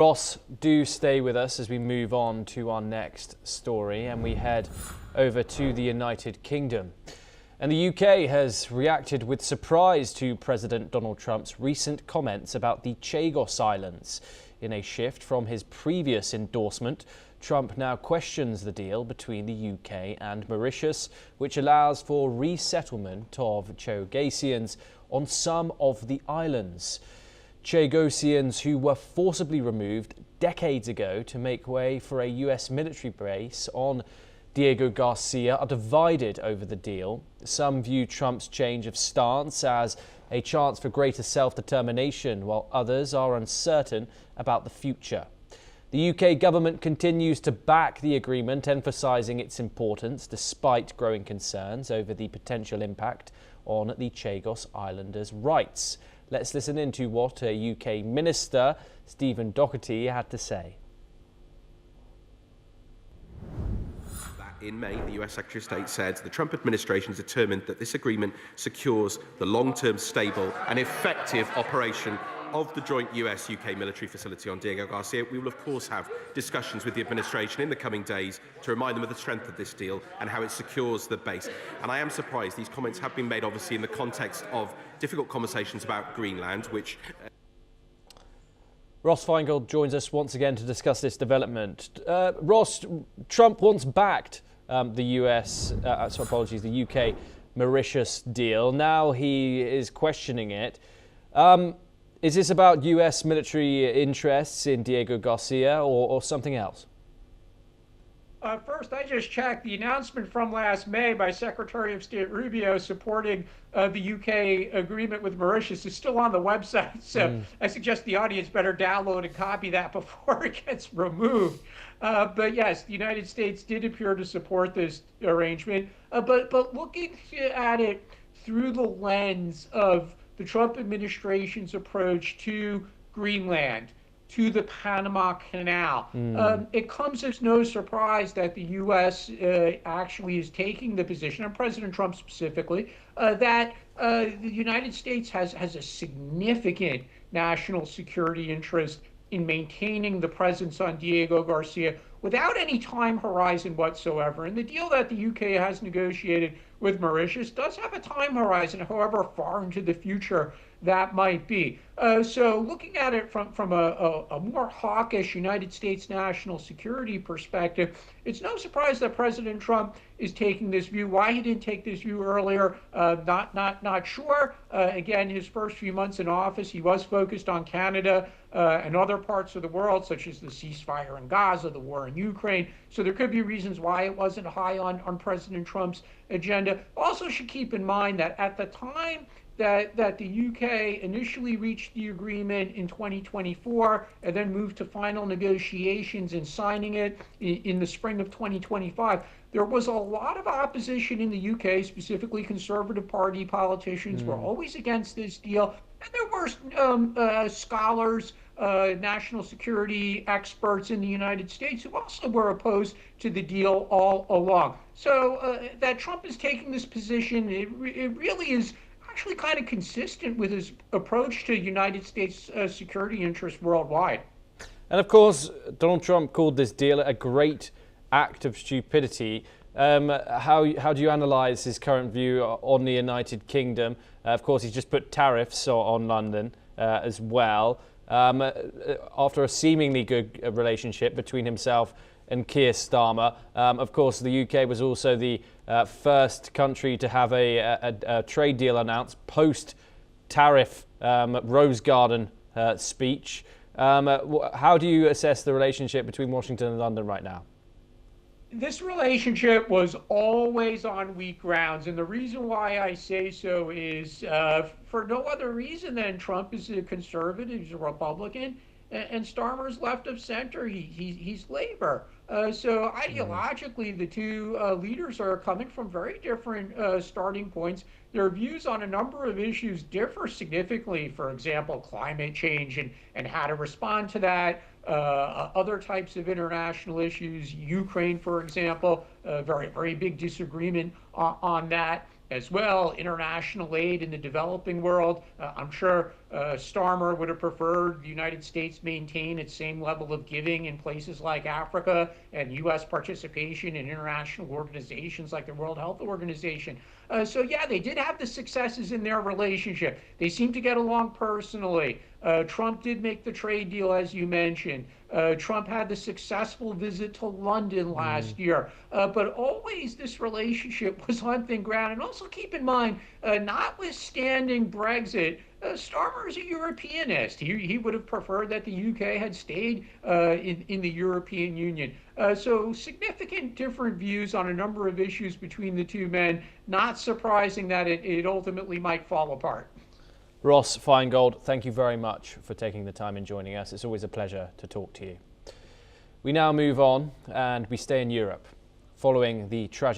Ross, do stay with us as we move on to our next story and we head over to the United Kingdom. And the UK has reacted with surprise to President Donald Trump's recent comments about the Chagos Islands. In a shift from his previous endorsement, Trump now questions the deal between the UK and Mauritius, which allows for resettlement of Chagossians on some of the islands. Chagossians who were forcibly removed decades ago to make way for a US military base on Diego Garcia are divided over the deal. Some view Trump's change of stance as a chance for greater self-determination, while others are uncertain about the future. The UK government continues to back the agreement, emphasising its importance despite growing concerns over the potential impact on the Chagos Islanders' rights. Let's listen in to what a UK Minister, Stephen Doherty, had to say. In May, the US Secretary of State said the Trump administration is determined that this agreement secures the long-term, stable and effective operation of the joint US-UK military facility on Diego Garcia. We will, of course, have discussions with the administration in the coming days to remind them of the strength of this deal and how it secures the base. And I am surprised these comments have been made, obviously, in the context of difficult conversations about Greenland, which... Ross Feingold joins us once again to discuss this development. Ross, Trump once backed the the UK-Mauritius deal. Now he is questioning it. Is this about US military interests in Diego Garcia or something else? First, I just checked the announcement from last May by Secretary of State Rubio supporting the UK agreement with Mauritius is still on the website. So I suggest the audience better download and copy that before it gets removed. But yes, the United States did appear to support this arrangement. But looking at it through the lens of the Trump administration's approach to Greenland, to the Panama Canal. It comes as no surprise that the U.S. Actually is taking the position, and President Trump specifically, that the United States has a significant national security interest in maintaining the presence on Diego Garcia without any time horizon whatsoever. And the deal that the UK has negotiated with Mauritius does have a time horizon, however far into the future that might be. So looking at it from a more hawkish United States national security perspective, it's no surprise that President Trump is taking this view. Why he didn't take this view earlier, not sure. Again, his first few months in office, he was focused on Canada and other parts of the world, such as the ceasefire in Gaza, the war in Ukraine. So there could be reasons why it wasn't high on President Trump's agenda. Also should keep in mind that at the time that the UK initially reached the agreement in 2024 and then moved to final negotiations and signing it in the spring of 2025, there was a lot of opposition in the UK, specifically Conservative Party politicians were always against this deal. And there were scholars, national security experts in the United States who also were opposed to the deal all along. So that Trump is taking this position, it really is actually kind of consistent with his approach to United States security interests worldwide. And of course, Donald Trump called this deal a great act of stupidity. How do you analyse his current view on the United Kingdom? Of course, he's just put tariffs on London as well. After a seemingly good relationship between himself and Keir Starmer. Of course, the UK was also the first country to have a trade deal announced post-tariff Rose Garden speech. How do you assess the relationship between Washington and London right now? This relationship was always on weak grounds, and the reason why I say so is for no other reason than Trump is a conservative, he's a Republican, and Starmer's left of center, he's labor. So ideologically, the two leaders are coming from very different starting points. Their views on a number of issues differ significantly. For example, climate change and how to respond to that. Other types of international issues, Ukraine, for example, very big disagreement on that as well. International aid in the developing world. I'm sure Starmer would have preferred the United States maintain its same level of giving in places like Africa and U.S. participation in international organizations like the World Health Organization. So yeah, they did have the successes in their relationship. They seemed to get along personally. Trump did make the trade deal, as you mentioned. Trump had the successful visit to London last year. But always this relationship was on thin ground. And also keep in mind, notwithstanding Brexit, Starmer is a Europeanist. He would have preferred that the UK had stayed in the European Union. So significant different views on a number of issues between the two men. Not surprising that it ultimately might fall apart. Ross Feingold, thank you very much for taking the time and joining us. It's always a pleasure to talk to you. We now move on and we stay in Europe. Following the tragic